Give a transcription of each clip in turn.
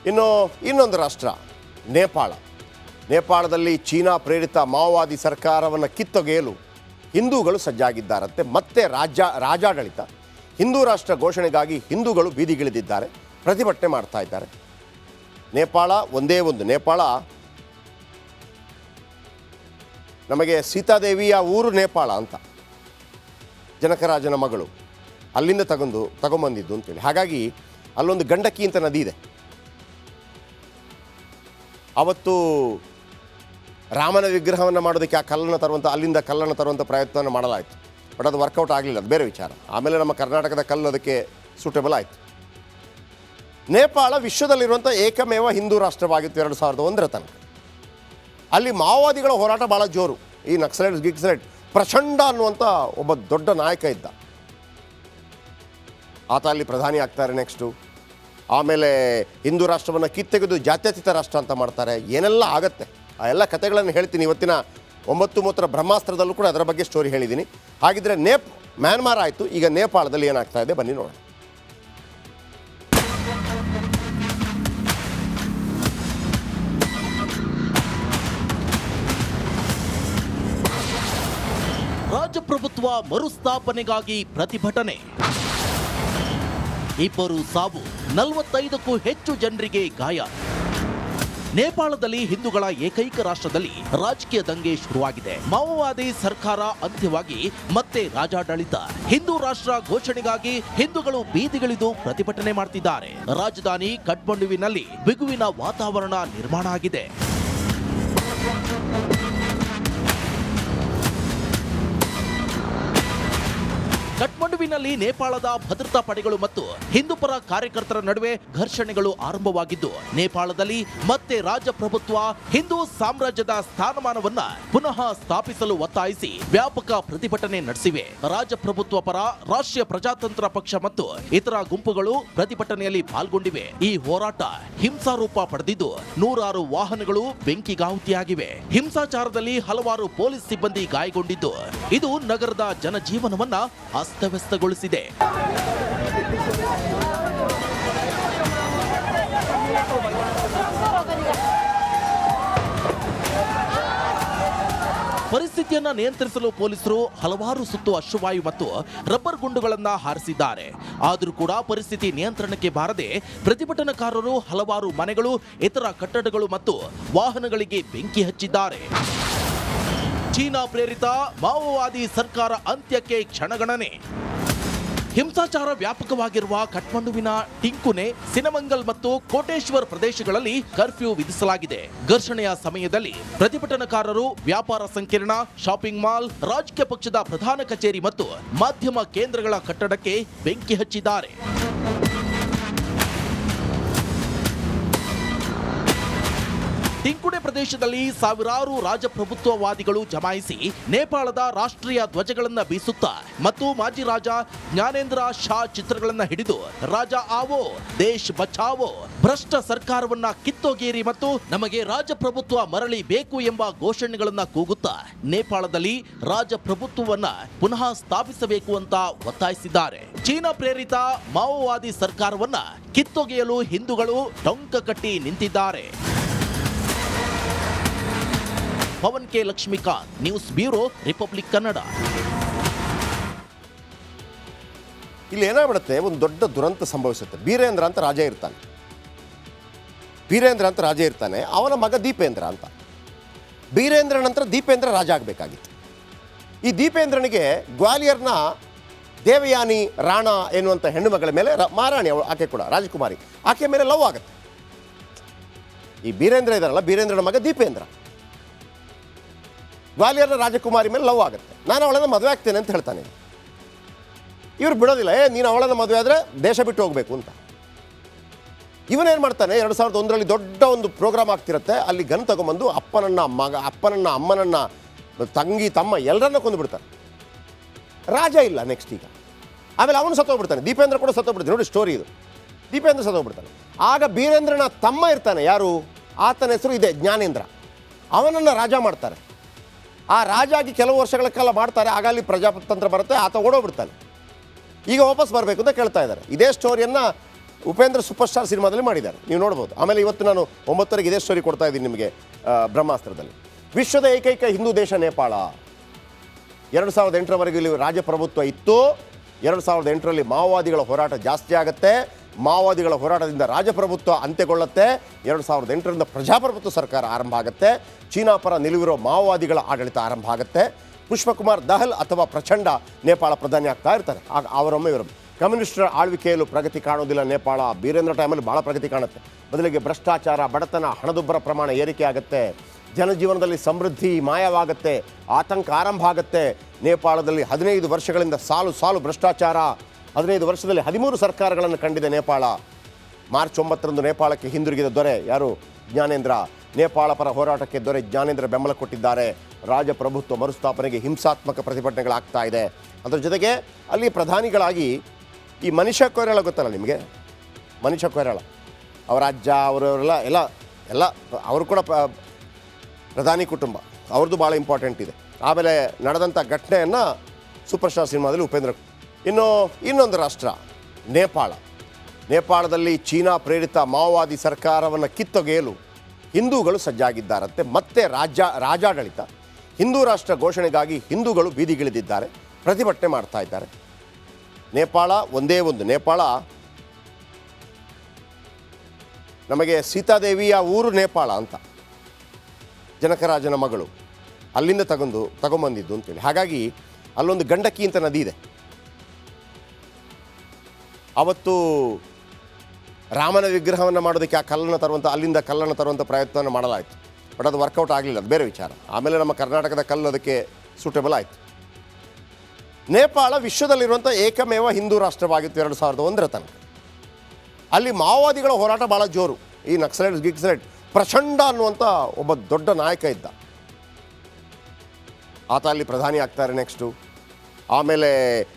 ಇನ್ನು ಇನ್ನೊಂದು ರಾಷ್ಟ್ರ ನೇಪಾಳದಲ್ಲಿ ಚೀನಾ ಪ್ರೇರಿತ ಮಾವೋವಾದಿ ಸರ್ಕಾರವನ್ನು ಕಿತ್ತೊಗೆಯಲು ಹಿಂದೂಗಳು ಸಜ್ಜಾಗಿದ್ದಾರಂತೆ. ಮತ್ತೆ ರಾಜಾಡಳಿತ ಹಿಂದೂ ರಾಷ್ಟ್ರ ಘೋಷಣೆಗಾಗಿ ಹಿಂದೂಗಳು ಬೀದಿಗಿಳಿದಿದ್ದಾರೆ, ಪ್ರತಿಭಟನೆ ಮಾಡ್ತಾ ಇದ್ದಾರೆ. ನೇಪಾಳ ಒಂದೇ ಒಂದು ನೇಪಾಳ, ನಮಗೆ ಸೀತಾದೇವಿಯ ಊರು ನೇಪಾಳ ಅಂತ, ಜನಕರಾಜನ ಮಗಳು ಅಲ್ಲಿಂದ ತಗೊಂಬಂದಿದ್ದು ಅಂತೇಳಿ. ಹಾಗಾಗಿ ಅಲ್ಲೊಂದು ಗಂಡಕಿ ಅಂತ ನದಿ ಇದೆ. ಅವತ್ತು ರಾಮನ ವಿಗ್ರಹವನ್ನು ಮಾಡೋದಕ್ಕೆ ಅಲ್ಲಿಂದ ಕಲ್ಲನ್ನು ತರುವಂಥ ಪ್ರಯತ್ನವನ್ನು ಮಾಡಲಾಯಿತು. ಬಟ್ ಅದು ವರ್ಕೌಟ್ ಆಗಲಿಲ್ಲ, ಅದು ಬೇರೆ ವಿಚಾರ. ಆಮೇಲೆ ನಮ್ಮ ಕರ್ನಾಟಕದ ಕಲ್ಲು ಅದಕ್ಕೆ ಸೂಟೇಬಲ್ ಆಯಿತು. ನೇಪಾಳ ವಿಶ್ವದಲ್ಲಿರುವಂಥ ಏಕಮೇವ ಹಿಂದೂ ರಾಷ್ಟ್ರವಾಗಿತ್ತು 2001 ತನಕ. ಅಲ್ಲಿ ಮಾವೋವಾದಿಗಳ ಹೋರಾಟ ಭಾಳ ಜೋರು. ಈ ನಕ್ಸಲೈಟ್ ಪ್ರಚಂಡ ಅನ್ನುವಂಥ ಒಬ್ಬ ದೊಡ್ಡ ನಾಯಕ ಇದ್ದ, ಆತ ಅಲ್ಲಿ ಪ್ರಧಾನಿ ಆಗ್ತಾರೆ ನೆಕ್ಸ್ಟು. ಆಮೇಲೆ ಹಿಂದೂ ರಾಷ್ಟ್ರವನ್ನು ಕಿತ್ತೆಗೆದು ಜಾತ್ಯತೀತ ರಾಷ್ಟ್ರ ಅಂತ ಮಾಡ್ತಾರೆ. ಏನೆಲ್ಲ ಆಗತ್ತೆ ಆ ಎಲ್ಲ ಕಥೆಗಳನ್ನು ಹೇಳ್ತೀನಿ ಇವತ್ತಿನ 9 ಬ್ರಹ್ಮಾಸ್ತ್ರದಲ್ಲೂ ಕೂಡ ಅದರ ಬಗ್ಗೆ ಸ್ಟೋರಿ ಹೇಳಿದ್ದೀನಿ. ಹಾಗಿದ್ರೆ ಮ್ಯಾನ್ಮಾರ್ ಆಯಿತು, ಈಗ ನೇಪಾಳದಲ್ಲಿ ಏನಾಗ್ತಾ ಇದೆ ಬನ್ನಿ ನೋಡೋಣ. ರಾಜಪ್ರಭುತ್ವ ಮರುಸ್ಥಾಪನೆಗಾಗಿ ಪ್ರತಿಭಟನೆ, 2 ಸಾವು, 45ಕ್ಕೂ ಹೆಚ್ಚು ಜನರಿಗೆ ಗಾಯ. ನೇಪಾಳದಲ್ಲಿ ಹಿಂದೂಗಳ ಏಕೈಕ ರಾಷ್ಟ್ರದಲ್ಲಿ ರಾಜಕೀಯ ದಂಗೆ ಶುರುವಾಗಿದೆ. ಮಾವೋವಾದಿ ಸರ್ಕಾರ ಅಂತ್ಯವಾಗಿ ಮತ್ತೆ ರಾಜಾಡಳಿತ. ಹಿಂದೂ ರಾಷ್ಟ್ರ ಘೋಷಣೆಗಾಗಿ ಹಿಂದೂಗಳು ಬೀದಿಗಿಳಿದು ಪ್ರತಿಭಟನೆ ಮಾಡ್ತಿದ್ದಾರೆ. ರಾಜಧಾನಿ ಕಠ್ಮಂಡುವಿನಲ್ಲಿ ಬಿಗುವಿನ ವಾತಾವರಣ ನಿರ್ಮಾಣ ಆಗಿದೆ. ಕಠ್ಮಂಡುವಿನಲ್ಲಿ ನೇಪಾಳದ ಭದ್ರತಾ ಪಡೆಗಳು ಮತ್ತು ಹಿಂದೂಪರ ಕಾರ್ಯಕರ್ತರ ನಡುವೆ ಘರ್ಷಣೆಗಳು ಆರಂಭವಾಗಿದ್ದು, ನೇಪಾಳದಲ್ಲಿ ಮತ್ತೆ ರಾಜಪ್ರಭುತ್ವ ಹಿಂದೂ ಸಾಮ್ರಾಜ್ಯದ ಸ್ಥಾನಮಾನವನ್ನ ಪುನಃ ಸ್ಥಾಪಿಸಲು ಒತ್ತಾಯಿಸಿ ವ್ಯಾಪಕ ಪ್ರತಿಭಟನೆ ನಡೆಸಿವೆ. ರಾಜಪ್ರಭುತ್ವ ಪರ ರಾಷ್ಟ್ರೀಯ ಪ್ರಜಾತಂತ್ರ ಪಕ್ಷ ಮತ್ತು ಇತರ ಗುಂಪುಗಳು ಪ್ರತಿಭಟನೆಯಲ್ಲಿ ಪಾಲ್ಗೊಂಡಿವೆ. ಈ ಹೋರಾಟ ಹಿಂಸಾರೂಪ ಪಡೆದಿದ್ದು, 106 ವಾಹನಗಳು ಬೆಂಕಿಗಾಹುತಿಯಾಗಿವೆ. ಹಿಂಸಾಚಾರದಲ್ಲಿ ಹಲವಾರು ಪೊಲೀಸ್ ಸಿಬ್ಬಂದಿ ಗಾಯಗೊಂಡಿದ್ದು, ಇದು ನಗರದ ಜನಜೀವನವನ್ನ ಅಸ್ತವ್ಯಸ್ತಗೊಳಿಸಿದೆ. ಪರಿಸ್ಥಿತಿಯನ್ನ ನಿಯಂತ್ರಿಸಲು ಪೊಲೀಸರು ಹಲವಾರು ಸುತ್ತು ಅಶ್ರುವಾಯು ಮತ್ತು ರಬ್ಬರ್ ಗುಂಡುಗಳನ್ನ ಹಾರಿಸಿದ್ದಾರೆ. ಆದರೂ ಕೂಡ ಪರಿಸ್ಥಿತಿ ನಿಯಂತ್ರಣಕ್ಕೆ ಬಾರದೆ ಪ್ರತಿಭಟನಾಕಾರರು ಹಲವಾರು ಮನೆಗಳು, ಇತರ ಕಟ್ಟಡಗಳು ಮತ್ತು ವಾಹನಗಳಿಗೆ ಬೆಂಕಿ ಹಚ್ಚಿದ್ದಾರೆ. ಚೀನಾ ಪ್ರೇರಿತ ಮಾವೋವಾದಿ ಸರ್ಕಾರ ಅಂತ್ಯಕ್ಕೆ ಕ್ಷಣಗಣನೆ. ಹಿಂಸಾಚಾರ ವ್ಯಾಪಕವಾಗಿರುವ ಕಠ್ಮಂಡುವಿನ ಟಿಂಕುನೆ, ಸಿನಮಂಗಲ್ ಮತ್ತು ಕೋಟೇಶ್ವರ್ ಪ್ರದೇಶಗಳಲ್ಲಿ ಕರ್ಫ್ಯೂ ವಿಧಿಸಲಾಗಿದೆ. ಘರ್ಷಣೆಯ ಸಮಯದಲ್ಲಿ ಪ್ರತಿಭಟನಾಕಾರರು ವ್ಯಾಪಾರ ಸಂಕೀರ್ಣ, ಶಾಪಿಂಗ್ ಮಾಲ್, ರಾಜಕೀಯ ಪಕ್ಷದ ಪ್ರಧಾನ ಕಚೇರಿ ಮತ್ತು ಮಾಧ್ಯಮ ಕೇಂದ್ರಗಳ ಕಟ್ಟಡಕ್ಕೆ ಬೆಂಕಿ ಹಚ್ಚಿದ್ದಾರೆ. ಟಿಂಕುಡೆ ಪ್ರದೇಶದಲ್ಲಿ ಸಾವಿರಾರು ರಾಜಪ್ರಭುತ್ವವಾದಿಗಳು ಜಮಾಯಿಸಿ ನೇಪಾಳದ ರಾಷ್ಟ್ರೀಯ ಧ್ವಜಗಳನ್ನ ಬೀಸುತ್ತಾ ಮತ್ತು ಮಾಜಿ ರಾಜ ಜ್ಞಾನೇಂದ್ರ ಶಾ ಚಿತ್ರಗಳನ್ನ ಹಿಡಿದು ರಾಜ ಆವೋ, ದೇಶ್ ಬಚಾವೋ, ಭ್ರಷ್ಟ ಸರ್ಕಾರವನ್ನ ಕಿತ್ತೊಗೇರಿ ಮತ್ತು ನಮಗೆ ರಾಜಪ್ರಭುತ್ವ ಮರಳಿ ಬೇಕು ಎಂಬ ಘೋಷಣೆಗಳನ್ನ ಕೂಗುತ್ತಾ ನೇಪಾಳದಲ್ಲಿ ರಾಜಪ್ರಭುತ್ವವನ್ನ ಪುನಃ ಸ್ಥಾಪಿಸಬೇಕು ಅಂತ ಒತ್ತಾಯಿಸಿದ್ದಾರೆ. ಚೀನಾ ಪ್ರೇರಿತ ಮಾವೋವಾದಿ ಸರ್ಕಾರವನ್ನ ಕಿತ್ತೊಗೆಯಲು ಹಿಂದೂಗಳು ಟೊಂಕ ಕಟ್ಟಿ ನಿಂತಿದ್ದಾರೆ. Pavan K Lakshmikanth, news bureau, Republic Kannada. ಇಲ್ಲಿ ಏನಾಗ್ಬಿಡುತ್ತೆ, ಒಂದು ದೊಡ್ಡ ದುರಂತ ಸಂಭವಿಸುತ್ತೆ. ಬೀರೇಂದ್ರ ಅಂತ ರಾಜ ಇರ್ತಾನೆ. ಅವನ ಮಗ ದೀಪೇಂದ್ರ ಅಂತ. ಬೀರೇಂದ್ರ ನಂತರ ದೀಪೇಂದ್ರ ರಾಜ ಆಗಬೇಕಾಗಿತ್ತು. ಈ ದೀಪೇಂದ್ರನಿಗೆ ಗ್ವಾಲಿಯರ್ನ ದೇವಯಾನಿ ರಾಣಾ ಎನ್ನುವಂಥ ಹೆಣ್ಣು ಮಗಳ ಮೇಲೆ, ಮಹಾರಾಣಿ ಆಕೆ ಕೂಡ ರಾಜಕುಮಾರಿ, ಆಕೆ ಮೇಲೆ ಲವ್ ಆಗುತ್ತೆ. ಈ ಬೀರೇಂದ್ರ ಇದಾರಲ್ಲ, ಬೀರೇಂದ್ರನ ಮಗ ದೀಪೇಂದ್ರ ಗ್ವಾಲಿಯರ್ನ ರಾಜಕುಮಾರಿ ಮೇಲೆ ಲವ್ ಆಗುತ್ತೆ. ನಾನು ಅವಳನ್ನು ಮದುವೆ ಆಗ್ತೇನೆ ಅಂತ ಹೇಳ್ತಾನೆ. ಇವ್ರು ಬಿಡೋದಿಲ್ಲ, ನೀನು ಅವಳನ್ನು ಮದುವೆ ಆದರೆ ದೇಶ ಬಿಟ್ಟು ಹೋಗಬೇಕು ಅಂತ. ಇವನೇನು ಮಾಡ್ತಾನೆ, 2001ರಲ್ಲಿ ದೊಡ್ಡ ಒಂದು ಪ್ರೋಗ್ರಾಮ್ ಆಗ್ತಿರುತ್ತೆ. ಅಲ್ಲಿ ಗನ್ ತಗೊಂಬಂದು ಅಪ್ಪನನ್ನ ಅಮ್ಮನನ್ನ ತಂಗಿ ತಮ್ಮ ಎಲ್ಲರನ್ನ ಕೊಂದುಬಿಡ್ತಾನೆ. ರಾಜ ಇಲ್ಲ ನೆಕ್ಸ್ಟ್. ಈಗ ಆಮೇಲೆ ಅವನು ಸತ್ತೋಗ್ಬಿಡ್ತಾನೆ. ದೀಪೇಂದ್ರ ಕೂಡ ಸತ್ತೋಗ್ಬಿಡ್ತಾನೆ. ನೋಡಿ ಸ್ಟೋರಿ ಇದು. ದೀಪೇಂದ್ರ ಸತ್ತೋಗ್ಬಿಡ್ತಾನೆ. ಆಗ ಬೀರೇಂದ್ರನ ತಮ್ಮ ಇರ್ತಾನೆ, ಯಾರು, ಆತನ ಹೆಸರು ಇದೆ ಜ್ಞಾನೇಂದ್ರ. ಅವನನ್ನು ರಾಜ ಮಾಡ್ತಾರೆ. ಆ ರಾಜ ಆಗಿ ಕೆಲವು ವರ್ಷಗಳ ಕಾಲ ಮಾಡ್ತಾರೆ. ಆಗ ಅಲ್ಲಿ ಪ್ರಜಾತಂತ್ರ ಬರುತ್ತೆ, ಆತ ಓಡೋಗ್ಬಿಡ್ತಾನೆ. ಈಗ ವಾಪಸ್ ಬರಬೇಕು ಅಂತ ಕೇಳ್ತಾ ಇದ್ದಾರೆ. ಇದೇ ಸ್ಟೋರಿಯನ್ನು ಉಪೇಂದ್ರ ಸೂಪರ್ ಸ್ಟಾರ್ ಸಿನಿಮಾದಲ್ಲಿ ಮಾಡಿದ್ದಾರೆ, ನೀವು ನೋಡ್ಬೋದು. ಆಮೇಲೆ ಇವತ್ತು ನಾನು 9:30ಗೆ ಇದೇ ಸ್ಟೋರಿ ಕೊಡ್ತಾ ಇದ್ದೀನಿ ನಿಮಗೆ. ಬ್ರಹ್ಮಾಸ್ತ್ರದಲ್ಲಿ ವಿಶ್ವದ ಏಕೈಕ ಹಿಂದೂ ದೇಶ ನೇಪಾಳ. 2008ರವರೆಗೂ ಇಲ್ಲಿ ರಾಜಪ್ರಭುತ್ವ ಇತ್ತು. 2008ರಲ್ಲಿ ಮಾವೋವಾದಿಗಳ ಹೋರಾಟ ಜಾಸ್ತಿ ಆಗುತ್ತೆ. ಮಾವೋವಾದಿಗಳ ಹೋರಾಟದಿಂದ ರಾಜಪ್ರಭುತ್ವ ಅಂತ್ಯಗೊಳ್ಳುತ್ತೆ. 2008ರಿಂದ ಪ್ರಜಾಪ್ರಭುತ್ವ ಸರ್ಕಾರ ಆರಂಭ ಆಗುತ್ತೆ. ಚೀನಾ ಪರ ನಿಲುವಿರೋ ಮಾವೋವಾದಿಗಳ ಆಡಳಿತ ಆರಂಭ ಆಗುತ್ತೆ. ಪುಷ್ಪಕುಮಾರ್ ದಹಲ್ ಅಥವಾ ಪ್ರಚಂಡ ನೇಪಾಳ ಪ್ರಧಾನಿ ಆಗ್ತಾ ಇರ್ತಾರೆ. ಆಗ ಅವರೊಮ್ಮೆ ಇವರೊಮ್ಮೆ ಕಮ್ಯುನಿಸ್ಟರ ಆಳ್ವಿಕೆಯಲ್ಲೂ ಪ್ರಗತಿ ಕಾಣೋದಿಲ್ಲ ನೇಪಾಳ. ಬೀರೇಂದ್ರ ಟೈಮಲ್ಲಿ ಭಾಳ ಪ್ರಗತಿ ಕಾಣುತ್ತೆ. ಬದಲಿಗೆ ಭ್ರಷ್ಟಾಚಾರ, ಬಡತನ, ಹಣದುಬ್ಬರ ಪ್ರಮಾಣ ಏರಿಕೆ ಆಗುತ್ತೆ. ಜನಜೀವನದಲ್ಲಿ ಸಮೃದ್ಧಿ ಮಾಯವಾಗುತ್ತೆ. ಆತಂಕ ಆರಂಭ ಆಗುತ್ತೆ. ನೇಪಾಳದಲ್ಲಿ 15 ವರ್ಷಗಳಿಂದ ಸಾಲು ಭ್ರಷ್ಟಾಚಾರ. 15 ವರ್ಷದಲ್ಲಿ 13 ಸರ್ಕಾರಗಳನ್ನು ಕಂಡಿದೆ ನೇಪಾಳ. ಮಾರ್ಚ್ 9ರಂದು ನೇಪಾಳಕ್ಕೆ ಹಿಂದಿರುಗಿದ ದೊರೆ ಯಾರು? ಜ್ಞಾನೇಂದ್ರ. ನೇಪಾಳ ಪರ ಹೋರಾಟಕ್ಕೆ ದೊರೆ ಜ್ಞಾನೇಂದ್ರ ಬೆಂಬಲ ಕೊಟ್ಟಿದ್ದಾರೆ. ರಾಜಪ್ರಭುತ್ವ ಮರುಸ್ಥಾಪನೆಗೆ ಹಿಂಸಾತ್ಮಕ ಪ್ರತಿಭಟನೆಗಳಾಗ್ತಾ ಇದೆ. ಅದರ ಜೊತೆಗೆ ಅಲ್ಲಿ ಪ್ರಧಾನಿಗಳಾಗಿ ಈ ಮನಿಷಾ ಕೊಯ್ರಾಳ ಗೊತ್ತಲ್ಲ ನಿಮಗೆ? ಮನಿಷಾ ಕೊಯ್ರಾಳ ಅವರ ಅಜ್ಜ ಅವರವರೆಲ್ಲ ಎಲ್ಲ ಅವರು ಕೂಡ ಪ್ರಧಾನಿ ಕುಟುಂಬ, ಅವ್ರದ್ದು ಭಾಳ ಇಂಪಾರ್ಟೆಂಟ್ ಇದೆ. ಆಮೇಲೆ ನಡೆದಂಥ ಘಟನೆಯನ್ನು ಸೂಪರ್ ಸ್ಟಾರ್ ಸಿನಿಮಾದಲ್ಲಿ ಉಪೇಂದ್ರ. ಇನ್ನೊಂದು ರಾಷ್ಟ್ರ ನೇಪಾಳ. ನೇಪಾಳದಲ್ಲಿ ಚೀನಾ ಪ್ರೇರಿತ ಮಾವೋವಾದಿ ಸರ್ಕಾರವನ್ನು ಕಿತ್ತೊಗೆಯಲು ಹಿಂದೂಗಳು ಸಜ್ಜಾಗಿದ್ದಾರಂತೆ. ಮತ್ತೆ ರಾಜಾಡಳಿತ, ಹಿಂದೂ ರಾಷ್ಟ್ರ ಘೋಷಣೆಗಾಗಿ ಹಿಂದೂಗಳು ಬೀದಿಗಿಳಿದಿದ್ದಾರೆ, ಪ್ರತಿಭಟನೆ ಮಾಡ್ತಾ ಇದ್ದಾರೆ. ನೇಪಾಳ ಒಂದೇ ಒಂದು. ನೇಪಾಳ ನಮಗೆ ಸೀತಾದೇವಿಯ ಊರು ನೇಪಾಳ ಅಂತ, ಜನಕರಾಜನ ಮಗಳು ಅಲ್ಲಿಂದ ತಗೊಂಬಂದಿದ್ದು ಅಂತೇಳಿ. ಹಾಗಾಗಿ ಅಲ್ಲೊಂದು ಗಂಡಕಿ ಅಂತ ನದಿ ಇದೆ. ಅವತ್ತು ರಾಮನ ವಿಗ್ರಹವನ್ನು ಮಾಡೋದಕ್ಕೆ ಅಲ್ಲಿಂದ ಕಲ್ಲನ್ನು ತರುವಂಥ ಪ್ರಯತ್ನವನ್ನು ಮಾಡಲಾಯಿತು. ಬಟ್ ಅದು ವರ್ಕೌಟ್ ಆಗಲಿಲ್ಲ, ಅದು ಬೇರೆ ವಿಚಾರ. ಆಮೇಲೆ ನಮ್ಮ ಕರ್ನಾಟಕದ ಕಲ್ಲು ಅದಕ್ಕೆ ಸೂಟೇಬಲ್ ಆಯಿತು. ನೇಪಾಳ ವಿಶ್ವದಲ್ಲಿರುವಂಥ ಏಕಮೇವ ಹಿಂದೂ ರಾಷ್ಟ್ರವಾಗಿತ್ತು 2001ರ ತನಕ. ಅಲ್ಲಿ ಮಾವೋವಾದಿಗಳ ಹೋರಾಟ ಭಾಳ ಜೋರು. ಈ ನಕ್ಸಲೈಟ್ ಪ್ರಚಂಡ ಅನ್ನುವಂಥ ಒಬ್ಬ ದೊಡ್ಡ ನಾಯಕ ಇದ್ದ. ಆತ ಅಲ್ಲಿ ಪ್ರಧಾನಿ ಆಗ್ತಾರೆ ನೆಕ್ಸ್ಟು. ಆಮೇಲೆ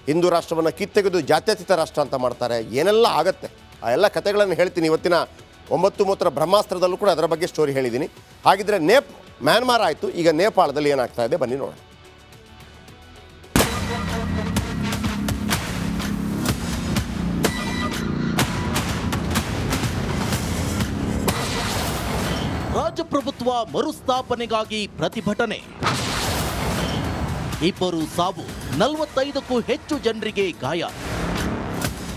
ಹಿಂದೂ ರಾಷ್ಟ್ರವನ್ನು ಕಿತ್ತೆಗೆದು ಜಾತ್ಯತೀತ ರಾಷ್ಟ್ರ ಅಂತ ಮಾಡ್ತಾರೆ. ಏನೆಲ್ಲ ಆಗತ್ತೆ ಆ ಎಲ್ಲ ಕಥೆಗಳನ್ನು ಹೇಳ್ತೀನಿ ಇವತ್ತಿನ 9:30 ಬ್ರಹ್ಮಾಸ್ತ್ರದಲ್ಲೂ ಕೂಡ ಅದರ ಬಗ್ಗೆ ಸ್ಟೋರಿ ಹೇಳಿದ್ದೀನಿ. ಹಾಗಿದ್ರೆ ಮ್ಯಾನ್ಮಾರ್ ಆಯಿತು, ಈಗ ನೇಪಾಳದಲ್ಲಿ ಏನಾಗ್ತಾ ಇದೆ ಬನ್ನಿ ನೋಡೋಣ. ರಾಜಪ್ರಭುತ್ವ ಮರುಸ್ಥಾಪನೆಗಾಗಿ ಪ್ರತಿಭಟನೆ. 2 ಸಾವು, 45ಕ್ಕೂ ಹೆಚ್ಚು ಜನರಿಗೆ ಗಾಯ.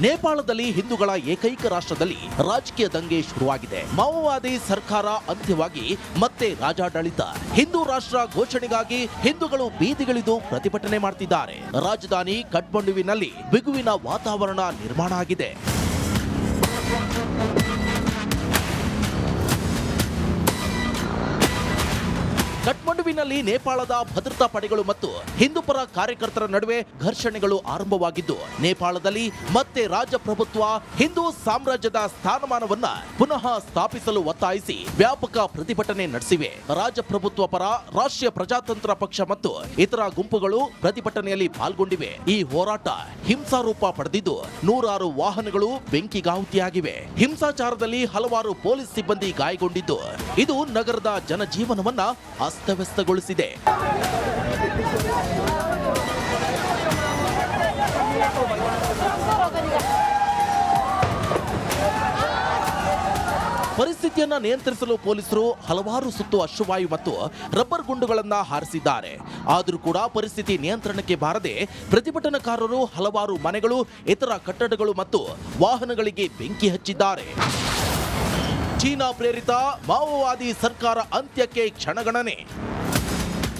ನೇಪಾಳದಲ್ಲಿ ಹಿಂದೂಗಳ ಏಕೈಕ ರಾಷ್ಟ್ರದಲ್ಲಿ ರಾಜಕೀಯ ದಂಗೆ ಶುರುವಾಗಿದೆ. ಮಾವೋವಾದಿ ಸರ್ಕಾರ ಅಂತ್ಯವಾಗಿ ಮತ್ತೆ ರಾಜಾಡಳಿತ. ಹಿಂದೂ ರಾಷ್ಟ್ರ ಘೋಷಣೆಗಾಗಿ ಹಿಂದೂಗಳು ಬೀದಿಗಿಳಿದು ಪ್ರತಿಭಟನೆ ಮಾಡ್ತಿದ್ದಾರೆ. ರಾಜಧಾನಿ ಕಠ್ಮಂಡುವಿನಲ್ಲಿ ಬಿಗುವಿನ ವಾತಾವರಣ ನಿರ್ಮಾಣ ಆಗಿದೆ. ಕಠ್ಮಂಡುವಿನಲ್ಲಿ ನೇಪಾಳದ ಭದ್ರತಾ ಪಡೆಗಳು ಮತ್ತು ಹಿಂದೂಪರ ಕಾರ್ಯಕರ್ತರ ನಡುವೆ ಘರ್ಷಣೆಗಳು ಆರಂಭವಾಗಿದ್ದು, ನೇಪಾಳದಲ್ಲಿ ಮತ್ತೆ ರಾಜಪ್ರಭುತ್ವ, ಹಿಂದೂ ಸಾಮ್ರಾಜ್ಯದ ಸ್ಥಾನಮಾನವನ್ನ ಪುನಃ ಸ್ಥಾಪಿಸಲು ಒತ್ತಾಯಿಸಿ ವ್ಯಾಪಕ ಪ್ರತಿಭಟನೆ ನಡೆಸಿವೆ. ರಾಜಪ್ರಭುತ್ವ ಪರ ರಾಷ್ಟ್ರೀಯ ಪ್ರಜಾತಂತ್ರ ಪಕ್ಷ ಮತ್ತು ಇತರ ಗುಂಪುಗಳು ಪ್ರತಿಭಟನೆಯಲ್ಲಿ ಪಾಲ್ಗೊಂಡಿವೆ. ಈ ಹೋರಾಟ ಹಿಂಸಾರೂಪ ಪಡೆದಿದ್ದು, 106 ವಾಹನಗಳು ಬೆಂಕಿಗಾಹುತಿಯಾಗಿವೆ. ಹಿಂಸಾಚಾರದಲ್ಲಿ ಹಲವಾರು ಪೊಲೀಸ್ ಸಿಬ್ಬಂದಿ ಗಾಯಗೊಂಡಿದ್ದು, ಇದು ನಗರದ ಜನಜೀವನವನ್ನ ಅಸ್ತವ್ಯಸ್ತಗೊಳಿಸಿದೆ. ಪರಿಸ್ಥಿತಿಯನ್ನ ನಿಯಂತ್ರಿಸಲು ಪೊಲೀಸರು ಹಲವಾರು ಸುತ್ತು ಅಶ್ರುವಾಯು ಮತ್ತು ರಬ್ಬರ್ ಗುಂಡುಗಳನ್ನ ಹಾರಿಸಿದ್ದಾರೆ. ಆದರೂ ಕೂಡ ಪರಿಸ್ಥಿತಿ ನಿಯಂತ್ರಣಕ್ಕೆ ಬಾರದೆ ಪ್ರತಿಭಟನಾಕಾರರು ಹಲವಾರು ಮನೆಗಳು, ಇತರ ಕಟ್ಟಡಗಳು ಮತ್ತು ವಾಹನಗಳಿಗೆ ಬೆಂಕಿ ಹಚ್ಚಿದ್ದಾರೆ. ಚೀನಾ ಪ್ರೇರಿತ ಮಾವೋವಾದಿ ಸರ್ಕಾರ ಅಂತ್ಯಕ್ಕೆ ಕ್ಷಣಗಣನೆ.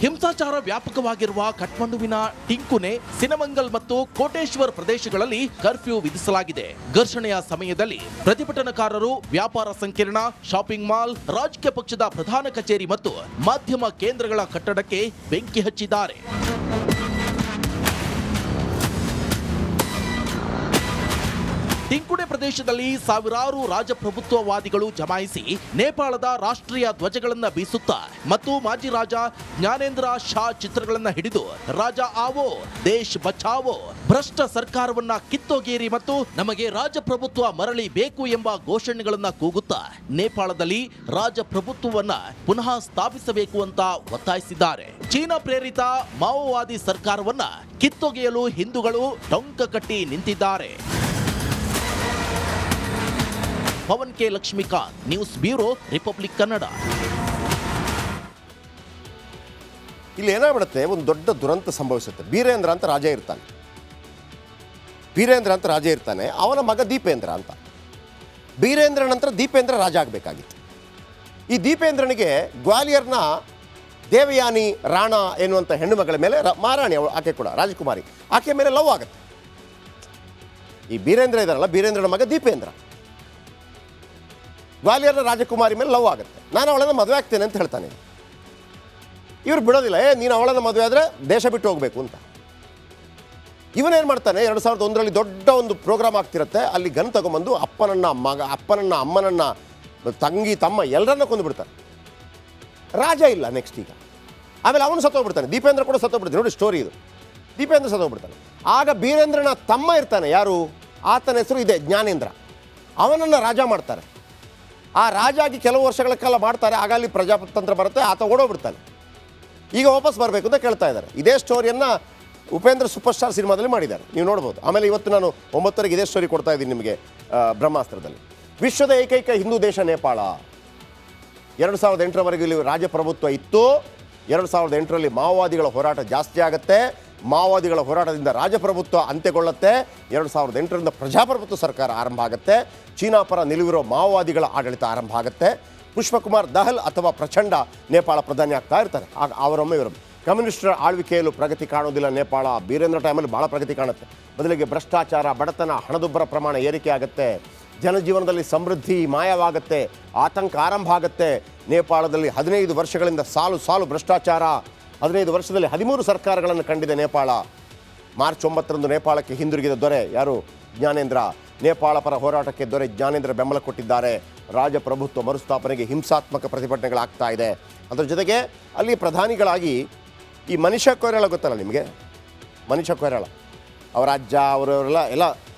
ಹಿಂಸಾಚಾರ ವ್ಯಾಪಕವಾಗಿರುವ ಕಠ್ಮಂಡುವಿನ ಟಿಂಕುನೆ, ಸಿನಮಂಗಲ್ ಮತ್ತು ಕೋಟೇಶ್ವರ್ ಪ್ರದೇಶಗಳಲ್ಲಿ ಕರ್ಫ್ಯೂ ವಿಧಿಸಲಾಗಿದೆ. ಘರ್ಷಣೆಯ ಸಮಯದಲ್ಲಿ ಪ್ರತಿಭಟನಾಕಾರರು ವ್ಯಾಪಾರ ಸಂಕೀರ್ಣ, ಶಾಪಿಂಗ್ ಮಾಲ್, ರಾಜಕೀಯ ಪಕ್ಷದ ಪ್ರಧಾನ ಕಚೇರಿ ಮತ್ತು ಮಾಧ್ಯಮ ಕೇಂದ್ರಗಳ ಕಟ್ಟಡಕ್ಕೆ ಬೆಂಕಿ ಹಚ್ಚಿದ್ದಾರೆ. ಟಿಂಕುಡೆ ಪ್ರದೇಶದಲ್ಲಿ ಸಾವಿರಾರು ರಾಜಪ್ರಭುತ್ವವಾದಿಗಳು ಜಮಾಯಿಸಿ ನೇಪಾಳದ ರಾಷ್ಟ್ರೀಯ ಧ್ವಜಗಳನ್ನ ಬೀಸುತ್ತಾ ಮತ್ತು ಮಾಜಿ ರಾಜ ಜ್ಞಾನೇಂದ್ರ ಶಾ ಚಿತ್ರಗಳನ್ನ ಹಿಡಿದು ರಾಜ ಆವೋ, ದೇಶ್ ಬಚಾವೋ, ಭ್ರಷ್ಟ ಸರ್ಕಾರವನ್ನ ಕಿತ್ತೊಗೇರಿ ಮತ್ತು ನಮಗೆ ರಾಜಪ್ರಭುತ್ವ ಮರಳಿ ಬೇಕು ಎಂಬ ಘೋಷಣೆಗಳನ್ನ ಕೂಗುತ್ತಾ ನೇಪಾಳದಲ್ಲಿ ರಾಜಪ್ರಭುತ್ವವನ್ನ ಪುನಃ ಸ್ಥಾಪಿಸಬೇಕು ಅಂತ ಒತ್ತಾಯಿಸಿದ್ದಾರೆ. ಚೀನಾ ಪ್ರೇರಿತ ಮಾವೋವಾದಿ ಸರ್ಕಾರವನ್ನ ಕಿತ್ತೊಗೆಯಲು ಹಿಂದೂಗಳು ಟೊಂಕ ಕಟ್ಟಿ ನಿಂತಿದ್ದಾರೆ. Pavan K Lakshmikanth, news bureau, Republic Kannada. ಇಲ್ಲಿ ಏನಾಗ್ಬಿಡುತ್ತೆ, ಒಂದು ದೊಡ್ಡ ದುರಂತ ಸಂಭವಿಸುತ್ತೆ. ಬೀರೇಂದ್ರ ಅಂತ ರಾಜ ಇರ್ತಾನೆ. ಬೀರೇಂದ್ರ ಅಂತ ರಾಜ ಇರ್ತಾನೆ, ಅವನ ಮಗ ದೀಪೇಂದ್ರ ಅಂತ. ಬೀರೇಂದ್ರ ನಂತರ ದೀಪೇಂದ್ರ ರಾಜ ಆಗಬೇಕಾಗಿತ್ತು. ಈ ದೀಪೇಂದ್ರನಿಗೆ ಗ್ವಾಲಿಯರ್ನ ದೇವಯಾನಿ ರಾಣಾ ಎನ್ನುವಂಥ ಹೆಣ್ಣು ಮಗಳ ಮೇಲೆ ಮಹಾರಾಣಿ, ಅವಳು ಆಕೆ ಕೂಡ ರಾಜಕುಮಾರಿ, ಆಕೆ ಮೇಲೆ ಲವ್ ಆಗುತ್ತೆ. ಈ ಬೀರೇಂದ್ರ ಇದಾರಲ್ಲ, ಬೀರೇಂದ್ರನ ಮಗ ದೀಪೇಂದ್ರ ಗ್ವಾಲಿಯರ್ನ ರಾಜಕುಮಾರಿ ಮೇಲೆ ಲವ್ ಆಗುತ್ತೆ. ನಾನು ಅವಳನ್ನು ಮದುವೆ ಆಗ್ತೇನೆ ಅಂತ ಹೇಳ್ತಾನೆ. ಇವ್ರು ಬಿಡೋದಿಲ್ಲ, ನೀನು ಅವಳನ್ನು ಮದುವೆ ಆದರೆ ದೇಶ ಬಿಟ್ಟು ಹೋಗಬೇಕು ಅಂತ. ಇವನೇನು ಮಾಡ್ತಾನೆ, 2001ರಲ್ಲಿ ದೊಡ್ಡ ಒಂದು ಪ್ರೋಗ್ರಾಮ್ ಆಗ್ತಿರುತ್ತೆ. ಅಲ್ಲಿ ಗನ್ ತಗೊಂಬಂದು ಅಪ್ಪನನ್ನ ಅಮ್ಮನನ್ನ ತಂಗಿ ತಮ್ಮ ಎಲ್ಲರನ್ನ ಕೊಂದು ಬಿಡ್ತಾನೆ. ರಾಜ ಇಲ್ಲ ನೆಕ್ಸ್ಟ್ ಈಗ. ಆಮೇಲೆ ಅವನು ಸತ್ತೋಗ್ಬಿಡ್ತಾನೆ, ದೀಪೇಂದ್ರ ಕೂಡ ಸತ್ತೋಗ್ಬಿಡ್ತಾನೆ. ನೋಡಿ ಸ್ಟೋರಿ ಇದು. ದೀಪೇಂದ್ರ ಸತ್ತೋಗ್ಬಿಡ್ತಾನೆ. ಆಗ ಬೀರೇಂದ್ರನ ತಮ್ಮ ಇರ್ತಾನೆ, ಯಾರು, ಆತನ ಹೆಸರು ಇದೆ ಜ್ಞಾನೇಂದ್ರ. ಅವನನ್ನು ರಾಜ ಮಾಡ್ತಾರೆ. ಆ ರಾಜ ಆಗಿ ಕೆಲವು ವರ್ಷಗಳ ಕಾಲ ಮಾಡ್ತಾರೆ. ಆಗ ಅಲ್ಲಿ ಪ್ರಜಾತಂತ್ರ ಬರುತ್ತೆ, ಆತ ಓಡೋಗ್ಬಿಡ್ತಾನೆ. ಈಗ ವಾಪಸ್ ಬರಬೇಕು ಅಂತ ಕೇಳ್ತಾ ಇದ್ದಾರೆ. ಇದೇ ಸ್ಟೋರಿಯನ್ನು ಉಪೇಂದ್ರ ಸೂಪರ್ ಸ್ಟಾರ್ ಸಿನಿಮಾದಲ್ಲಿ ಮಾಡಿದ್ದಾರೆ, ನೀವು ನೋಡ್ಬೋದು. ಆಮೇಲೆ ಇವತ್ತು ನಾನು 9:30ಗೆ ಇದೇ ಸ್ಟೋರಿ ಕೊಡ್ತಾ ಇದ್ದೀನಿ ನಿಮಗೆ ಬ್ರಹ್ಮಾಸ್ತ್ರದಲ್ಲಿ. ವಿಶ್ವದ ಏಕೈಕ ಹಿಂದೂ ದೇಶ ನೇಪಾಳ. 2008ರವರೆಗೂ ಇಲ್ಲಿ ರಾಜಪ್ರಭುತ್ವ ಇತ್ತು. 2008ರಲ್ಲಿ ಮಾವೋವಾದಿಗಳ ಹೋರಾಟ ಜಾಸ್ತಿ ಆಗುತ್ತೆ. ಮಾವೋವಾದಿಗಳ ಹೋರಾಟದಿಂದ ರಾಜಪ್ರಭುತ್ವ ಅಂತ್ಯಗೊಳ್ಳುತ್ತೆ. 2008ರಿಂದ ಪ್ರಜಾಪ್ರಭುತ್ವ ಸರ್ಕಾರ ಆರಂಭ ಆಗುತ್ತೆ. ಚೀನಾ ಪರ ನಿಲುವಿರೋ ಮಾವೋವಾದಿಗಳ ಆಡಳಿತ ಆರಂಭ ಆಗುತ್ತೆ. ಪುಷ್ಪಕುಮಾರ್ ದಹಲ್ ಅಥವಾ ಪ್ರಚಂಡ ನೇಪಾಳ ಪ್ರಧಾನಿ ಆಗ್ತಾ ಇರ್ತಾರೆ. ಆಗ ಅವರೊಮ್ಮೆ ಇವರೊಮ್ಮೆ ಕಮ್ಯುನಿಸ್ಟರ ಆಳ್ವಿಕೆಯಲ್ಲೂ ಪ್ರಗತಿ ಕಾಣೋದಿಲ್ಲ ನೇಪಾಳ. ಬೀರೇಂದ್ರ ಟೈಮಲ್ಲಿ ಭಾಳ ಪ್ರಗತಿ ಕಾಣುತ್ತೆ. ಬದಲಿಗೆ ಭ್ರಷ್ಟಾಚಾರ, ಬಡತನ, ಹಣದುಬ್ಬರ ಪ್ರಮಾಣ ಏರಿಕೆ ಆಗುತ್ತೆ. ಜನಜೀವನದಲ್ಲಿ ಸಮೃದ್ಧಿ ಮಾಯವಾಗುತ್ತೆ. ಆತಂಕ ಆರಂಭ ಆಗುತ್ತೆ. ನೇಪಾಳದಲ್ಲಿ 15 ವರ್ಷಗಳಿಂದ ಸಾಲು ಭ್ರಷ್ಟಾಚಾರ. 15 ವರ್ಷದಲ್ಲಿ 13 ಸರ್ಕಾರಗಳನ್ನು ಕಂಡಿದೆ ನೇಪಾಳ. ಮಾರ್ಚ್ 9ರಂದು ನೇಪಾಳಕ್ಕೆ ಹಿಂದಿರುಗಿದ ದೊರೆ ಯಾರು, ಜ್ಞಾನೇಂದ್ರ. ನೇಪಾಳ ಪರ ಹೋರಾಟಕ್ಕೆ ದೊರೆ ಜ್ಞಾನೇಂದ್ರ ಬೆಂಬಲ ಕೊಟ್ಟಿದ್ದಾರೆ. ರಾಜಪ್ರಭುತ್ವ ಮರುಸ್ಥಾಪನೆಗೆ ಹಿಂಸಾತ್ಮಕ ಪ್ರತಿಭಟನೆಗಳಾಗ್ತಾ ಇದೆ. ಅದರ ಜೊತೆಗೆ ಅಲ್ಲಿ ಪ್ರಧಾನಿಗಳಾಗಿ ಈ ಮನಿಷಾ ಕೊಯ್ರಾಳ ಗೊತ್ತಲ್ಲ ನಿಮಗೆ, ಮನಿಷಾ ಕೊಯ್ರಾಳ ಅವರ ಅಜ್ಜ ಅವರವರೆಲ್ಲ